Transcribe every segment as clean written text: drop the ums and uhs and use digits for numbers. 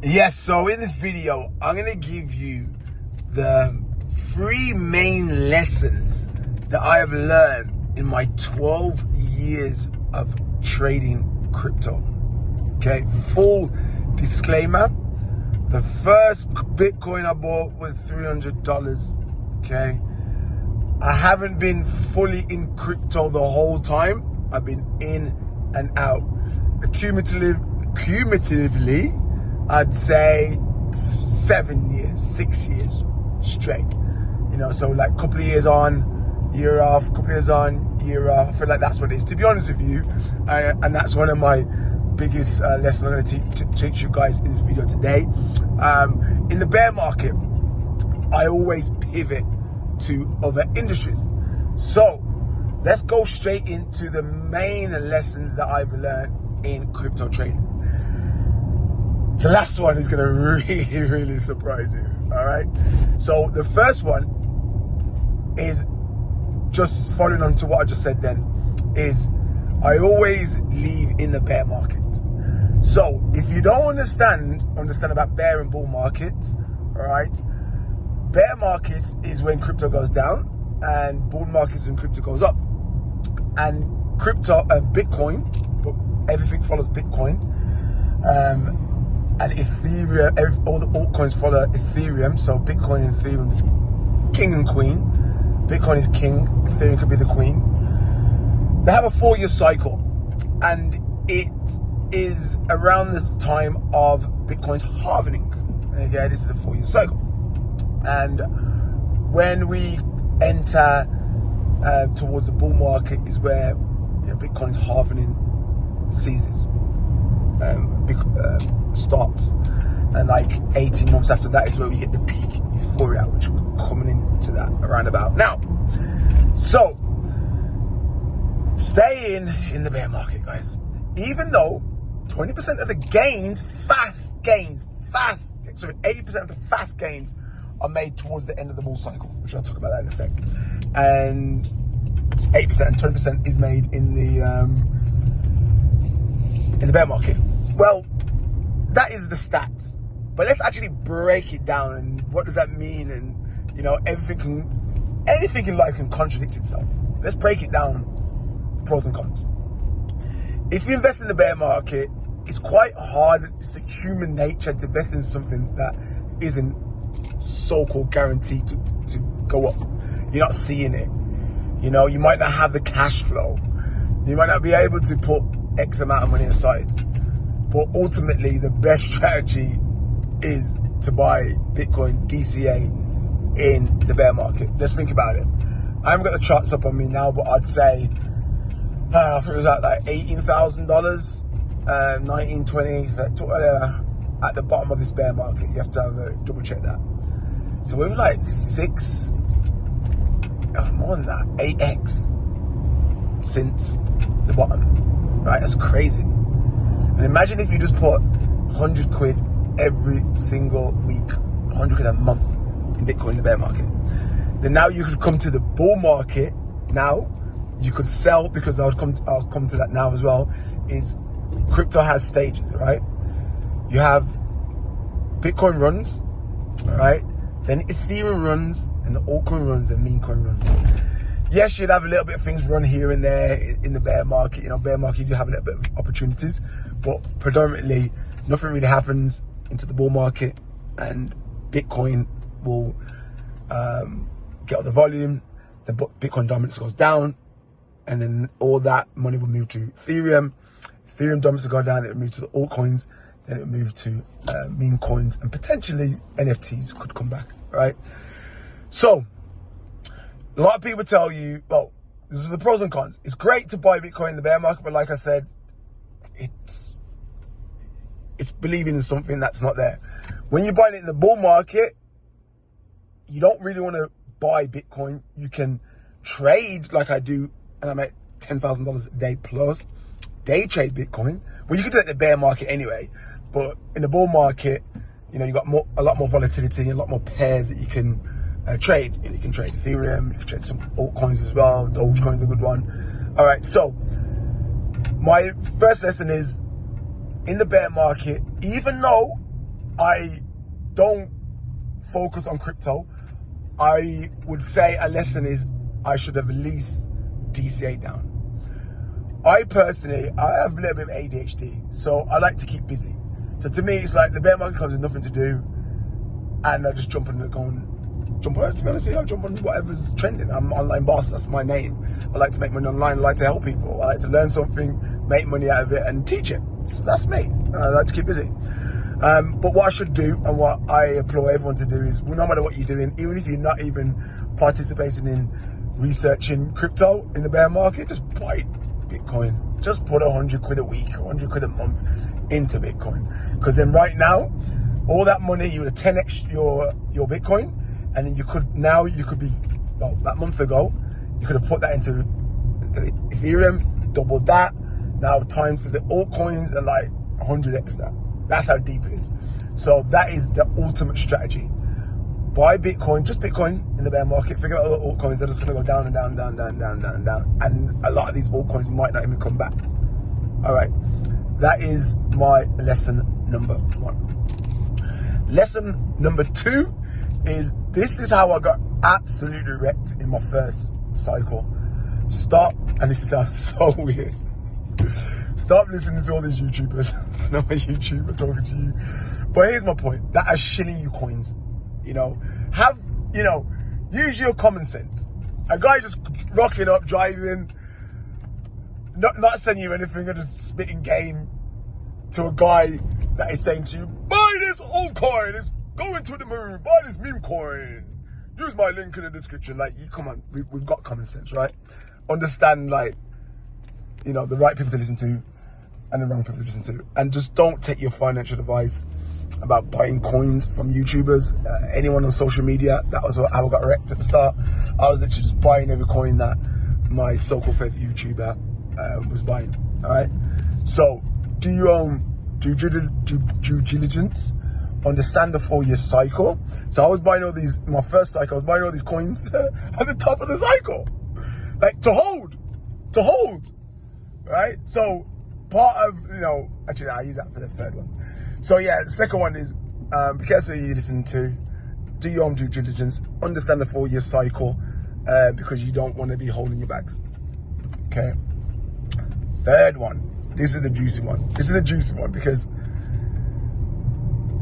Yes, so in this video, I'm going to give you the 3 main lessons that I have learned in my 12 years of trading crypto. Okay, full disclaimer. The first Bitcoin I bought was $300. Okay, I haven't been fully in crypto the whole time. I've been in and out. Cumulatively, I'd say 7 years, 6 years straight. You know, so like a couple of years on, year off, couple of years on, year off. I feel like that's what it is, to be honest with you. And that's one of my biggest lessons I'm going to teach you guys in this video today. In the bear market, I always pivot to other industries. So let's go straight into the main lessons that I've learned in crypto trading. The last one is going to really surprise you. All right. So the first one is just following on to what I just said then, is I always leave in the bear market. So if you don't understand about bear and bull markets, all right, bear markets is when crypto goes down and bull markets when crypto goes up. And crypto and Bitcoin, but everything follows Bitcoin. And Ethereum, all the altcoins follow Ethereum. So Bitcoin and Ethereum is king and queen. Bitcoin is king, Ethereum could be the queen. They have a 4-year cycle, and it is around the time of Bitcoin's halving. Okay, this is the 4-year cycle. And when we enter towards the bull market is where Bitcoin's halving ceases, starts, and like 18 months after that is where we get the peak euphoria, which we're coming into that around about now. So stay in the bear market, guys. Even though 20% of the gains, 80% of the fast gains are made towards the end of the bull cycle, which I'll talk about that in a sec. And 8% and 20% is made in the bear market. Well, that is the stats. But let's actually break it down, and what does that mean? And anything in life can contradict itself. Let's break it down, pros and cons. If you invest in the bear market, it's quite hard. It's a human nature to invest in something that isn't so-called guaranteed to go up. You're not seeing it. You know, you might not have the cash flow. You might not be able to put X amount of money aside. But ultimately, the best strategy is to buy Bitcoin DCA in the bear market. Let's think about it. I haven't got the charts up on me now, but I'd say, I think it was at like $18,000, 19, 20, whatever, at the bottom of this bear market. You have to have a double check that. So we're like 6, more than that, 8x since the bottom, right? That's crazy. And imagine if you just put 100 quid every single week, 100 quid a month in Bitcoin in the bear market. Then now you could come to the bull market. Now you could sell, because I'll come to that now as well, is crypto has stages, right? You have Bitcoin runs, all right? Then Ethereum runs, and the altcoin runs, and memecoin runs. Yes, you'd have a little bit of things run here and there in the bear market. You know, bear market, you have a little bit of opportunities, but predominantly nothing really happens into the bull market, and Bitcoin will get all the volume. Then Bitcoin dominance goes down, and then all that money will move to Ethereum. Ethereum dominance will go down, it will move to the altcoins, then it will move to meme coins, and potentially NFTs could come back, right? So a lot of people tell you, well, this is the pros and cons. It's great to buy Bitcoin in the bear market, but like I said, it's believing in something that's not there. When you're buying it in the bull market, you don't really want to buy Bitcoin. You can trade like I do, and I make $10,000 a day plus. Day trade Bitcoin. Well, you can do it in the bear market anyway, but in the bull market, you know, you got a lot more volatility, a lot more pairs that you can trade. You can trade Ethereum, you can trade some altcoins as well. Dogecoin's a good one. All right, so my first lesson is, in the bear market, even though I don't focus on crypto, I would say a lesson is I should have at least DCA down. I personally, I have a little bit of ADHD, so I like to keep busy. So to me, it's like the bear market comes with nothing to do, and I just jump on it, jump on it. To be honest, I jump on whatever's trending. I'm online boss, that's my name. I like to make money online, I like to help people, I like to learn something, make money out of it, and teach it. So that's me. I like to keep busy. But what I should do, and what I implore everyone to do is, well, no matter what you're doing, even if you're not even participating in researching crypto in the bear market, just buy Bitcoin. Just put 100 quid a week, 100 quid a month into Bitcoin. Because then right now, all that money, you would have 10x your Bitcoin, and then you could be, well, that month ago, you could have put that into Ethereum, doubled that. Now time for the altcoins are like 100x that. That's how deep it is. So that is the ultimate strategy. Buy Bitcoin, just Bitcoin in the bear market. Figure out all the altcoins, they're just going to go down and down, down, down, down, down, down. And a lot of these altcoins might not even come back. All right. That is my lesson number 1. Lesson number 2 is, this is how I got absolutely wrecked in my first cycle. Stop, and this sounds so weird. Stop listening to all these YouTubers. I know a YouTuber talking to you. But here's my point. That are shilling you coins. Use your common sense. A guy just rocking up, driving, not sending you anything, or just spitting game to a guy that is saying to you, buy this old coin, it's going to the moon, buy this meme coin, use my link in the description. Like, come on, we've got common sense, right? Understand, like, the right people to listen to and the wrong people to listen to. And just don't take your financial advice about buying coins from YouTubers, anyone on social media. That was how I got wrecked at the start. I was literally just buying every coin that my so-called favorite YouTuber was buying. All right. So do your own due diligence. Understand the 4-year cycle. So I was buying all these, my first cycle, I was buying all these coins at the top of the cycle, like to hold, right? So part of, actually I use that for the third one. So yeah, the second one is, be careful who you listen to, do your own due diligence, understand the 4-year cycle, because you don't want to be holding your bags. Okay. Third one, this is the juicy one. This is the juicy one because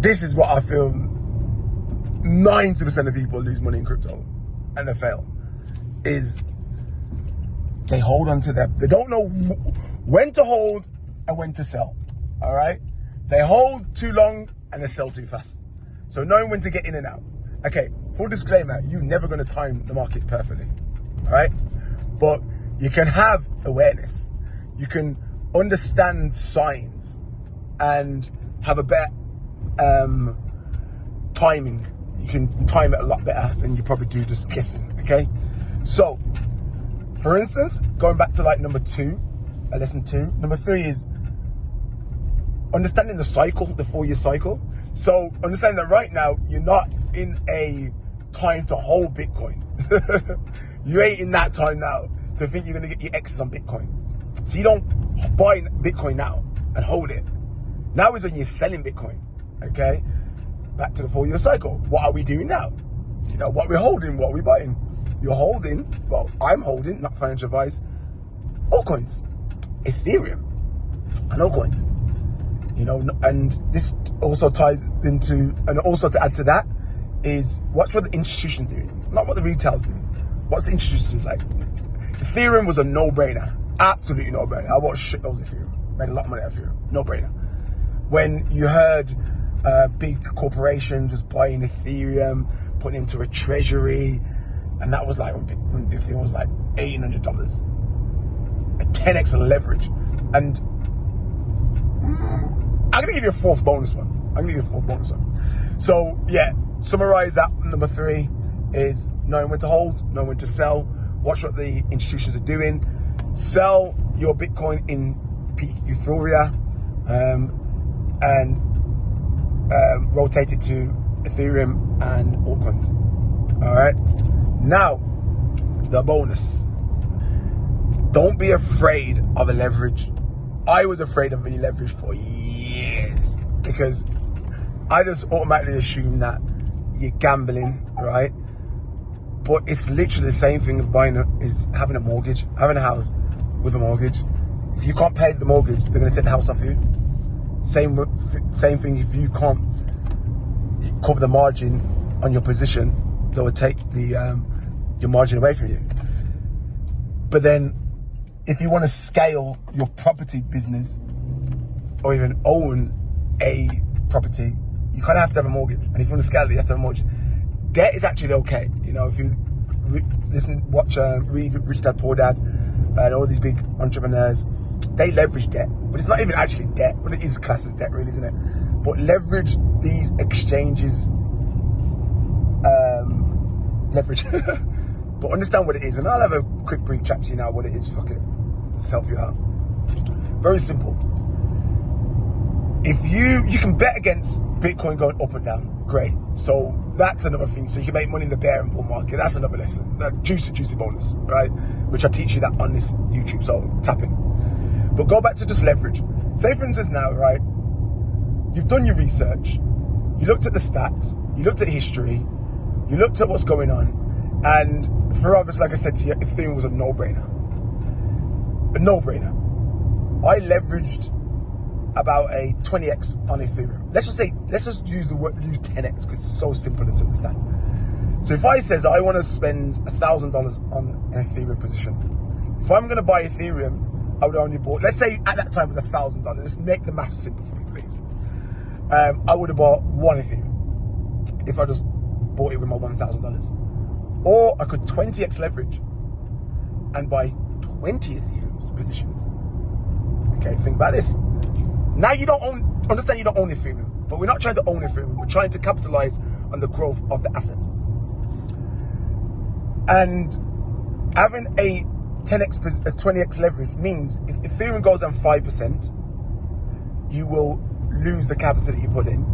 this is what I feel 90% of people lose money in crypto and they fail, is they hold on to them. They don't know when to hold and when to sell. All right. They hold too long and they sell too fast. So knowing when to get in and out. Okay, full disclaimer, you're never going to time the market perfectly, all right? But you can have awareness. You can understand signs and have a better timing. You can time it a lot better than you probably do just guessing, okay? So, for instance, going back to like number 2, lesson 2, number 3 is understanding the cycle, the 4-year cycle. So understanding that right now, you're not in a time to hold Bitcoin. You ain't in that time now to think you're going to get your X's on Bitcoin. So you don't buy Bitcoin now and hold it. Now is when you're selling Bitcoin, okay? Back to the 4-year cycle. What are we doing now? What we're holding, what are we buying? You're holding, well, I'm holding, not financial advice, altcoins, Ethereum, and altcoins. And this also ties into, and also to add to that, is watch what the institution's doing, not what the retail's doing. What's the institution doing? Like, Ethereum was a no-brainer, absolutely no-brainer. I watched shit on Ethereum, made a lot of money out of Ethereum, no-brainer. When you heard big corporations was buying Ethereum, putting it into a treasury, and that was like when Ethereum was like $1,800, a 10x of leverage, and I'm going to give you a fourth bonus one. So, yeah, summarize that. Number 3 is knowing when to hold, knowing when to sell. Watch what the institutions are doing. Sell your Bitcoin in peak euphoria and rotate it to Ethereum and altcoins. All right. Now, the bonus. Don't be afraid of a leverage. I was afraid of being leveraged for years because I just automatically assume that you're gambling, right? But it's literally the same thing as having a mortgage, having a house with a mortgage. If you can't pay the mortgage, they're going to take the house off you. Same thing if you can't cover the margin on your position, they will take your margin away from you. But then, if you want to scale your property business or even own a property, you kind of have to have a mortgage. And if you want to scale it, you have to have a mortgage. Debt is actually okay. You know, if you read Rich Dad Poor Dad and all these big entrepreneurs, they leverage debt. But it's not even actually debt. Well, it is classed as debt, really, isn't it? But leverage these exchanges, leverage. But understand what it is. And I'll have a quick brief chat to you now what it is. Fuck it. Let's help you out. Very simple. If you can bet against Bitcoin going up and down, great. So that's another thing. So you can make money in the bear and bull market. That's another lesson. That juicy bonus, right? Which I teach you that on this YouTube. So tap in. But go back to just leverage. Say for instance now, right? You've done your research. You looked at the stats. You looked at history. You looked at what's going on. And for others, like I said to you, Ethereum was a no-brainer. A no-brainer. I leveraged about a 20x on Ethereum. Let's just use 10x because it's so simple to understand. So if I says I want to spend $1,000 on an Ethereum position, if I'm going to buy Ethereum, I would only bought, let's say at that time it was $1,000. Let's make the math simple for me, please. I would have bought one Ethereum if I just bought it with my $1,000. Or I could 20x leverage and buy 20 Ethereum positions. Okay, think about this. Now you don't understand you don't own Ethereum, but we're not trying to own Ethereum. We're trying to capitalize on the growth of the asset. And having a 20x leverage means if Ethereum goes down 5%, you will lose the capital that you put in,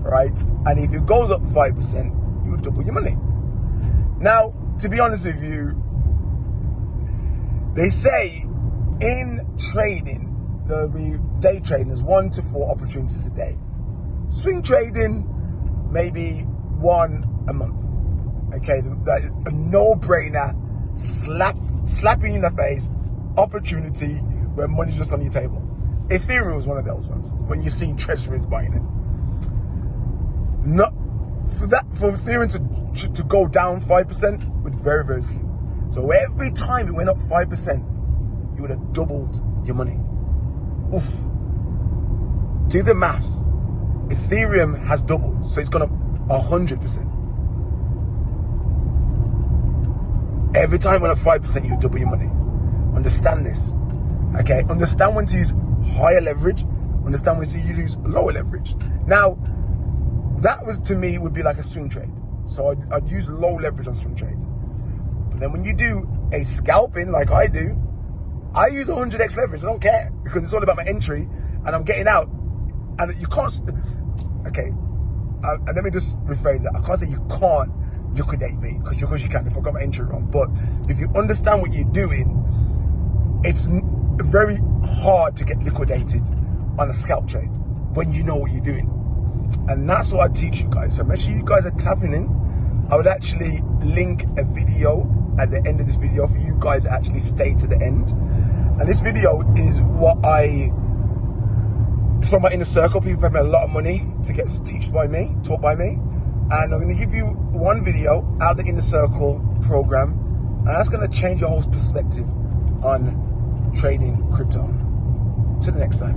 right? And if it goes up 5%, you double your money. Now, to be honest with you, they say in trading, there'll be day trading, there's 1 to 4 opportunities a day. Swing trading, maybe 1 a month. Okay, that is a no-brainer, slapping you in the face, opportunity where money's just on your table. Ethereum was one of those ones, when you see treasuries buying it. Not for Ethereum to go down 5% was very, very slim. So every time it went up 5%, you would have doubled your money. Oof. Do the maths. Ethereum has doubled, so it's gone up 100%. Every time it went up 5%, you double your money. Understand this. Okay? Understand when to use higher leverage. Understand when to use lower leverage. Now, that was, to me, would be like a swing trade. So I'd use low leverage on swing trades. But then when you do a scalping like I do, I use 100x leverage. I don't care because it's all about my entry and I'm getting out. And you can't, okay, let me just rephrase that. I can't say you can't liquidate me because you can if I got my entry wrong. But if you understand what you're doing, it's very hard to get liquidated on a scalp trade when you know what you're doing. And that's what I teach you guys. So make sure you guys are tapping in. I would actually link a video at the end of this video for you guys to actually stay to the end. And this video is it's from my inner circle. People pay me a lot of money to get taught by me. And I'm going to give you one video out of the inner circle program. And that's going to change your whole perspective on trading crypto. Till the next time.